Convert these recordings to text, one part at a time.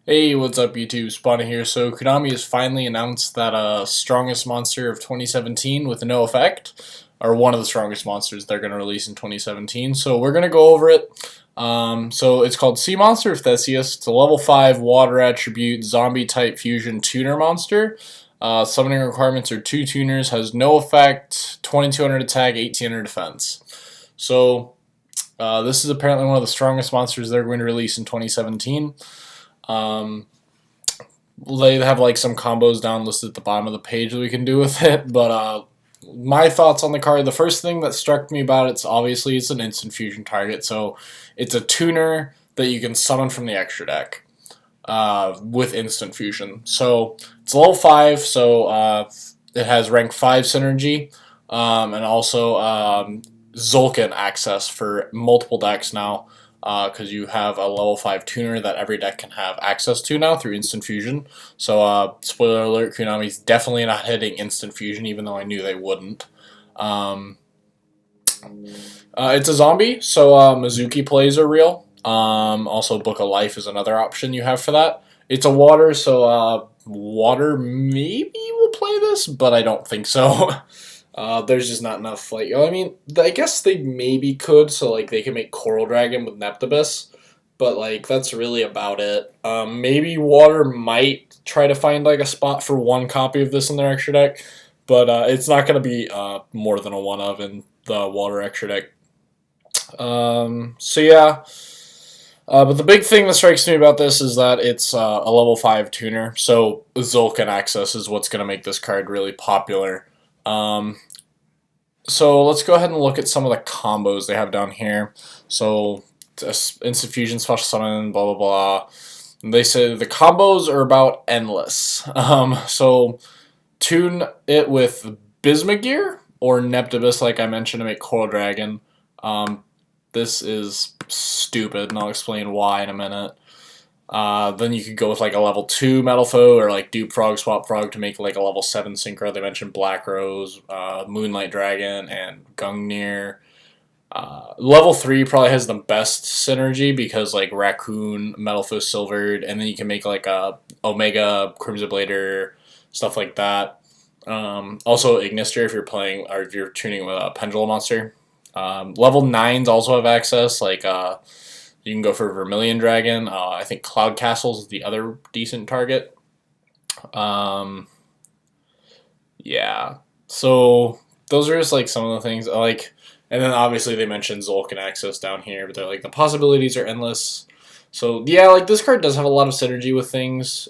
Hey, what's up YouTube? Spawny here. So Konami has finally announced that strongest monster of 2017 with no effect, or one of the strongest monsters they're going to release in 2017. So we're going to go over it. So it's called Sea Monster of Theseus. It's a level 5 water attribute zombie type fusion tuner monster. Summoning requirements are 2 tuners, has no effect, 2200 attack, 1800 defense. So this is apparently one of the strongest monsters they're going to release in 2017. Um, they have like some combos down listed at the bottom of the page that we can do with it, but my thoughts on the card, the first thing that struck me about it's obviously it's an instant fusion target, so it's a tuner that you can summon from the extra deck with instant fusion. So it's level 5, so it has rank 5 synergy, and also Zulkin access for multiple decks now, because you have a level 5 tuner that every deck can have access to now through instant fusion. So, spoiler alert, Konami's definitely not hitting instant fusion, even though I knew they wouldn't. It's a zombie, so Mizuki plays are real. Also, Book of Life is another option you have for that. It's a water, so water maybe will play this, but I don't think so. There's just not enough, like, I mean, I guess they maybe could, so, like, they can make Coral Dragon with Neptibus, but, like, that's really about it. Maybe Water might try to find, like, a spot for one copy of this in their extra deck, but it's not going to be more than a one of in the Water extra deck. So, yeah. But the big thing that strikes me about this is that it's a level 5 tuner, so Zulkin access is what's going to make this card really popular. So let's go ahead and look at some of the combos they have down here. So instant fusion, special summon, blah blah blah. And they say the combos are about endless. So tune it with Bismugear or Neptibus, like I mentioned, to make Coral Dragon. This is stupid, and I'll explain why in a minute. Then you could go with like a level 2 Metal Foe or like Dupe Frog, Swap Frog to make like a level 7 Synchro. They mentioned Black Rose, Moonlight Dragon, and Gungnir. Level 3 probably has the best synergy because like Raccoon, Metal Foe Silvered, and then you can make like a Omega, Crimson Blader, stuff like that. Also Ignister if you're playing or if you're tuning with a Pendulum Monster. Level 9s also have access, like you can go for Vermilion Dragon. I think Cloud Castle is the other decent target. Yeah. So those are just like some of the things like, and then obviously they mentioned Zulkin access down here, but they're like the possibilities are endless. So yeah, like this card does have a lot of synergy with things.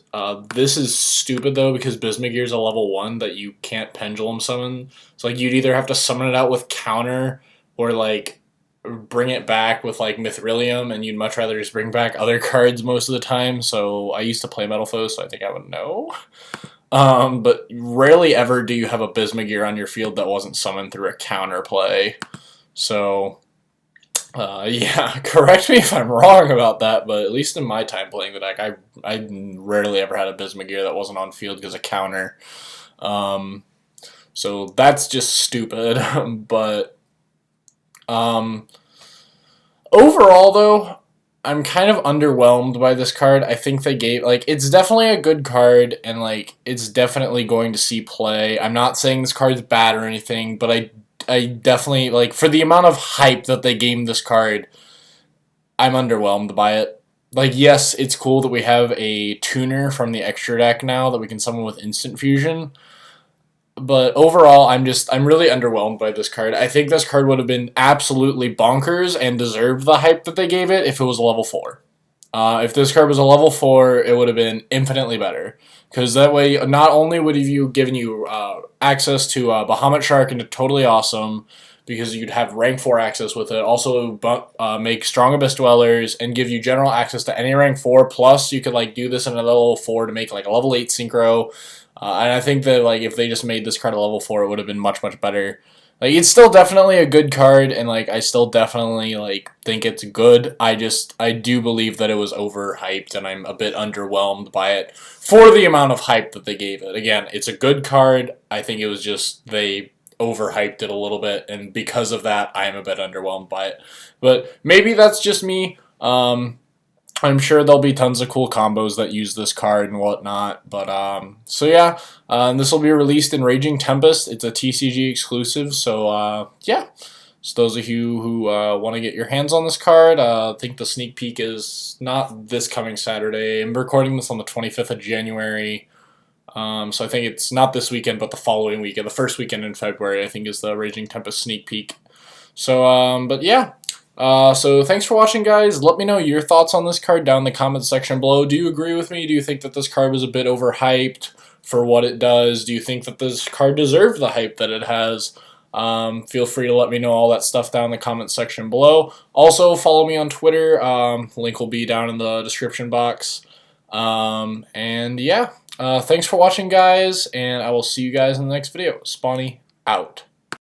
This is stupid though because Bismugear is a level 1 that you can't pendulum summon. So like you'd either have to summon it out with counter or like bring it back with like Mithrilium, and you'd much rather just bring back other cards most of the time. So I used to play Metal Foe, so I think I would know. But rarely ever do you have a Bismugear on your field that wasn't summoned through a counter play. So yeah, correct me if I'm wrong about that, but at least in my time playing the deck, I rarely ever had a Bismugear that wasn't on field because of counter. So that's just stupid. But overall, though, I'm kind of underwhelmed by this card. I think they gave, like, it's definitely a good card, and, like, it's definitely going to see play. I'm not saying this card's bad or anything, but I definitely, like, for the amount of hype that they gave this card, I'm underwhelmed by it. Like, yes, it's cool that we have a tuner from the extra deck now that we can summon with instant fusion, but overall, I'm really underwhelmed by this card. I think this card would have been absolutely bonkers and deserved the hype that they gave it if it was a level 4. If this card was a level 4, it would have been infinitely better. Because that way, not only would have you given you access to Bahamut Shark into Totally Awesome, because you'd have rank 4 access with it, also make Strong Abyss Dwellers, and give you general access to any rank 4, plus you could like do this in a level 4 to make like a level 8 Synchro. And I think that like if they just made this card a level 4, it would have been much, much better. Like, it's still definitely a good card, and like I still definitely like think it's good. I do believe that it was overhyped, and I'm a bit underwhelmed by it for the amount of hype that they gave it. Again, it's a good card. I think it was just they overhyped it a little bit, and because of that, I am a bit underwhelmed by it. But maybe that's just me. I'm sure there'll be tons of cool combos that use this card and whatnot. But so yeah, this will be released in Raging Tempest. It's a TCG exclusive. So yeah. So those of you who want to get your hands on this card, I think the sneak peek is not this coming Saturday. I'm recording this on the 25th of January. So I think it's not this weekend, but the following weekend, the first weekend in February, I think is the Raging Tempest sneak peek. So, but yeah. So thanks for watching, guys. Let me know your thoughts on this card down in the comments section below. Do you agree with me? Do you think that this card was a bit overhyped for what it does? Do you think that this card deserved the hype that it has? Feel free to let me know all that stuff down in the comments section below. Also, follow me on Twitter. Link will be down in the description box. And yeah, thanks for watching, guys, and I will see you guys in the next video. Spawny out.